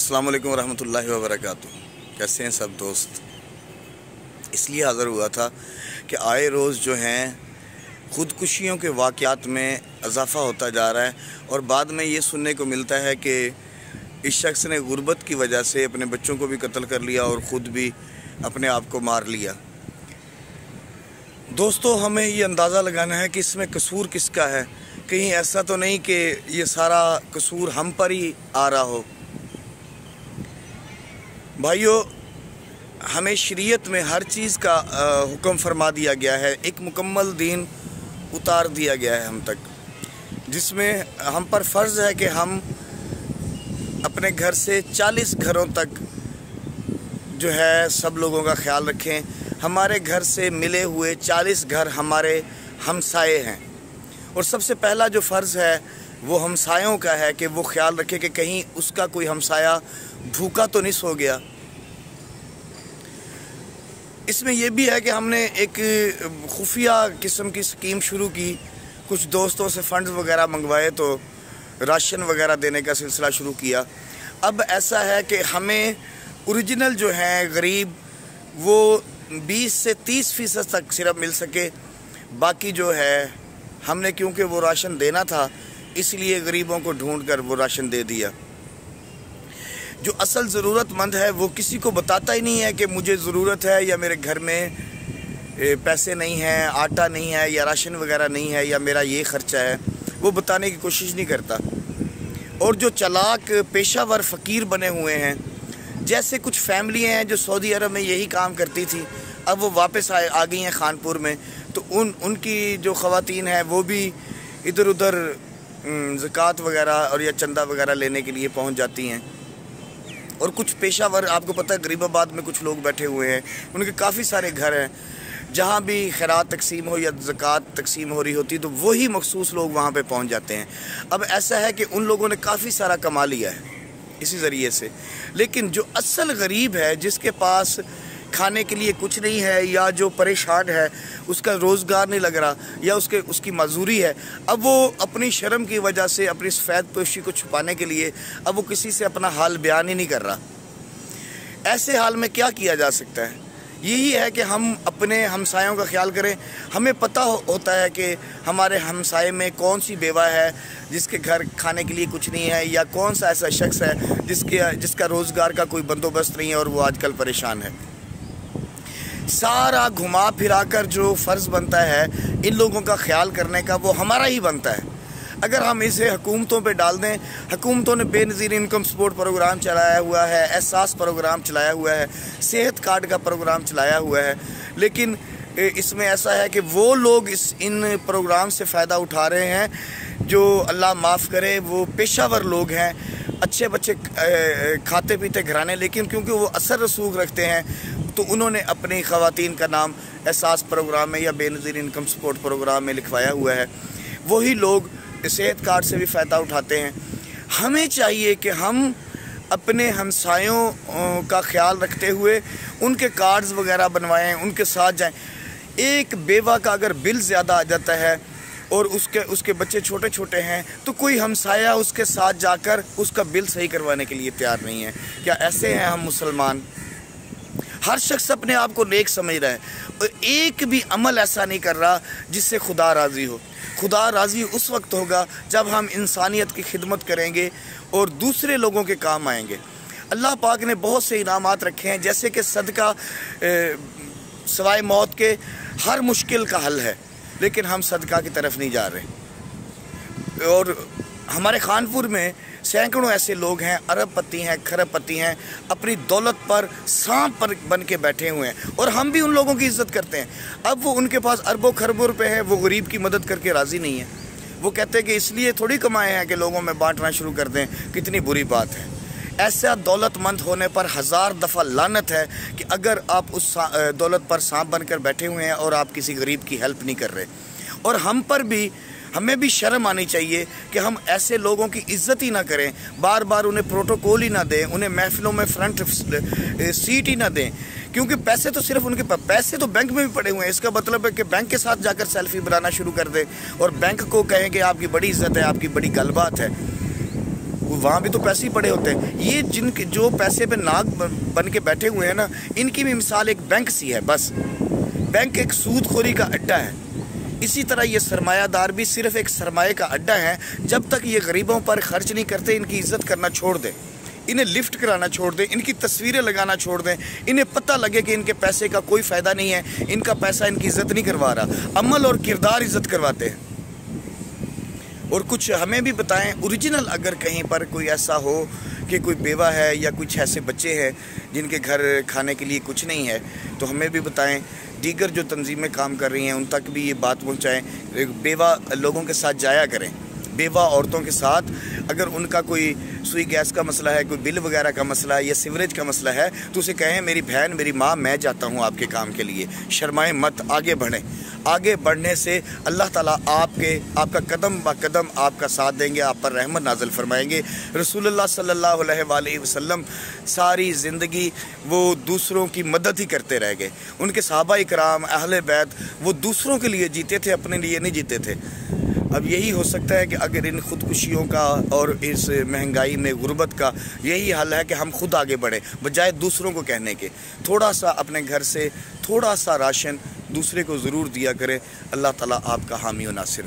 अस्सलाम वालेकुम रहमतुल्लाहि व बरकातुहू। कैसे हैं सब दोस्त? इसलिए हाज़िर हुआ था कि आए रोज़ जो हैं ख़ुदकुशियों के वाक़यात में इजाफ़ा होता जा रहा है और बाद में ये सुनने को मिलता है कि इस शख्स ने गुर्बत की वजह से अपने बच्चों को भी कत्ल कर लिया और ख़ुद भी अपने आप को मार लिया। दोस्तों, हमें ये अंदाज़ा लगाना है कि इसमें कसूर किसका है। कहीं ऐसा तो नहीं कि ये सारा कसूर हम पर ही आ रहा हो। भाइयों, हमें शरीयत में हर चीज़ का हुक्म फरमा दिया गया है, एक मुकम्मल दीन उतार दिया गया है हम तक, जिसमें हम पर फ़र्ज़ है कि हम अपने घर से 40 घरों तक जो है सब लोगों का ख्याल रखें। हमारे घर से मिले हुए 40 घर हमारे हमसाए हैं और सबसे पहला जो फ़र्ज़ है वो हमसायों का है कि वो ख्याल रखे कि कहीं उसका कोई हमसाया भूखा तो नहीं सो गया। इसमें यह भी है कि हमने एक खुफिया किस्म की स्कीम शुरू की, कुछ दोस्तों से फ़ंड्स वगैरह मंगवाए तो राशन वगैरह देने का सिलसिला शुरू किया। अब ऐसा है कि हमें ओरिजिनल जो हैं गरीब वो 20 से 30% तक सिर्फ मिल सके, बाकी जो है हमने क्योंकि वो राशन देना था इसलिए गरीबों को ढूंढ कर वो राशन दे दिया। जो असल ज़रूरतमंद है वो किसी को बताता ही नहीं है कि मुझे ज़रूरत है या मेरे घर में पैसे नहीं हैं, आटा नहीं है या राशन वगैरह नहीं है या मेरा ये ख़र्चा है, वो बताने की कोशिश नहीं करता। और जो चालाक पेशावर फ़कीर बने हुए हैं, जैसे कुछ फैमिली हैं जो सऊदी अरब में यही काम करती थी, अब वो वापस आ गई हैं खानपुर में, तो उनकी जो ख़वातीन हैं वो भी इधर उधर ज़कात वगैरह और या चंदा वगैरह लेने के लिए पहुंच जाती हैं। और कुछ पेशावर, आपको पता है गरीबाबाद में कुछ लोग बैठे हुए हैं, उनके काफ़ी सारे घर हैं, जहाँ भी खैरात तकसीम हो या ज़कात तकसीम हो रही होती तो वही मखसूस लोग वहाँ पे पहुँच जाते हैं। अब ऐसा है कि उन लोगों ने काफ़ी सारा कमा लिया है इसी ज़रिए से, लेकिन जो असल गरीब है, जिसके पास खाने के लिए कुछ नहीं है या जो परेशान है, उसका रोज़गार नहीं लग रहा या उसकी मजदूरी है, अब वो अपनी शर्म की वजह से, अपनी सफ़ेद पोशी को छुपाने के लिए अब वो किसी से अपना हाल बयान ही नहीं कर रहा। ऐसे हाल में क्या किया जा सकता है? यही है कि हम अपने हमसायों का ख्याल करें। हमें पता होता है कि हमारे हमसाये में कौन सी बेवा है जिसके घर खाने के लिए कुछ नहीं है, या कौन सा ऐसा शख्स है जिसका रोज़गार का कोई बंदोबस्त नहीं है और वो आजकल परेशान है। सारा घुमा फिरा कर जो फ़र्ज़ बनता है इन लोगों का ख्याल करने का, वो हमारा ही बनता है। अगर हम इसे हुकूमतों पे डाल दें, हुकूमतों ने बेनज़ीर इनकम सपोर्ट प्रोग्राम चलाया हुआ है, एहसास प्रोग्राम चलाया हुआ है, सेहत कार्ड का प्रोग्राम चलाया हुआ है, लेकिन इसमें ऐसा है कि वो लोग इन प्रोग्राम से फ़ायदा उठा रहे हैं जो अल्लाह माफ़ करे वो पेशावर लोग हैं, अच्छे बच्चे खाते पीते घराने, लेकिन क्योंकि वो असर रसूख रखते हैं तो उन्होंने अपनी ख़वातीन का नाम एहसास प्रोग्राम में या बेनज़ीर इनकम सपोर्ट प्रोग्राम में लिखवाया हुआ है। वही लोग सेहत कार्ड से भी फ़ायदा उठाते हैं। हमें चाहिए कि हम अपने हमसायों का ख्याल रखते हुए उनके कार्ड्स वगैरह बनवाएं, उनके साथ जाएं। एक बेवा का अगर बिल ज़्यादा आ जाता है और उसके बच्चे छोटे छोटे हैं तो कोई हमसाया उसके साथ जाकर उसका बिल सही करवाने के लिए तैयार नहीं है। क्या ऐसे हैं हम मुसलमान? हर शख्स अपने आप को नेक समझ रहा है और एक भी अमल ऐसा नहीं कर रहा जिससे खुदा राज़ी हो। खुदा राज़ी उस वक्त होगा जब हम इंसानियत की खिदमत करेंगे और दूसरे लोगों के काम आएंगे। अल्लाह पाक ने बहुत से इनामात रखे हैं, जैसे कि सदका सवाए मौत के हर मुश्किल का हल है, लेकिन हम सदका की तरफ नहीं जा रहे। और हमारे खानपुर में सैकड़ों ऐसे लोग हैं, अरबपति हैं, खरबपति हैं, अपनी दौलत पर सांप पर बन के बैठे हुए हैं और हम भी उन लोगों की इज़्ज़त करते हैं। अब वो उनके पास अरबों खरबों रुपए हैं, वो गरीब की मदद करके राज़ी नहीं है। वो कहते हैं कि इसलिए थोड़ी कमाए हैं कि लोगों में बांटना शुरू कर दें। कितनी बुरी बात है। ऐसा दौलतमंद होने पर 1000 दफ़ा लानत है कि अगर आप उस दौलत पर सांप बनकर बैठे हुए हैं और आप किसी गरीब की हेल्प नहीं कर रहे। और हमें भी शर्म आनी चाहिए कि हम ऐसे लोगों की इज़्ज़त ही ना करें, बार बार उन्हें प्रोटोकॉल ही ना दें, उन्हें महफिलों में फ्रंट सीट ही ना दें, क्योंकि पैसे तो सिर्फ उनके पैसे तो बैंक में भी पड़े हुए हैं। इसका मतलब है कि बैंक के साथ जाकर सेल्फी बनाना शुरू कर दें और बैंक को कहें कि आपकी बड़ी इज़्ज़त है, आपकी बड़ी गलबात है। वहाँ भी तो पैसे ही पड़े होते हैं। ये जिनके जो पैसे पे नाग बन के बैठे हुए हैं ना, इनकी भी मिसाल एक बैंक सी है। बस बैंक एक सूदखोरी का अड्डा है। इसी तरह ये सरमायादार भी सिर्फ एक सरमाए का अड्डा है। जब तक ये गरीबों पर खर्च नहीं करते, इनकी इज़्ज़त करना छोड़ दें, इन्हें लिफ्ट कराना छोड़ दें, इनकी तस्वीरें लगाना छोड़ दें, इन्हें पता लगे कि इनके पैसे का कोई फ़ायदा नहीं है, इनका पैसा इनकी इज़्ज़त नहीं करवा रहा, अमल और किरदार इज़्ज़त करवाते हैं। और कुछ हमें भी बताएं ओरिजिनल, अगर कहीं पर कोई ऐसा हो कि कोई बेवा है या कुछ ऐसे बच्चे हैं जिनके घर खाने के लिए कुछ नहीं है, तो हमें भी बताएं। दीगर जो तंजीमें काम कर रही हैं उन तक भी ये बात पहुंचाएं। बेवा लोगों के साथ जाया करें, बेवा औरतों के साथ। अगर उनका कोई सुई गैस का मसला है, कोई बिल वगैरह का मसला है या सीवरेज का मसला है, तो उसे कहें मेरी बहन, मेरी माँ, मैं जाता हूँ आपके काम के लिए। शर्माएं मत, आगे बढ़ें। आगे बढ़ने से अल्लाह ताला आपका कदम ब कदम आपका साथ देंगे, आप पर रहमत नाज़िल फरमाएंगे। रसूलुल्लाह सल्लल्लाहु अलैहि वसल्लम सारी ज़िंदगी वो दूसरों की मदद ही करते रह गए। उनके सहाबा इकराम, अहले बैत, वो दूसरों के लिए जीते थे, अपने लिए नहीं जीते थे। अब यही हो सकता है कि अगर इन खुदकुशियों का और इस महंगाई में गुर्बत का यही हल है कि हम खुद आगे बढ़ें, बजाय दूसरों को कहने के। थोड़ा सा अपने घर से थोड़ा सा राशन दूसरे को ज़रूर दिया करें। अल्लाह ताला आपका हामी व नासिर।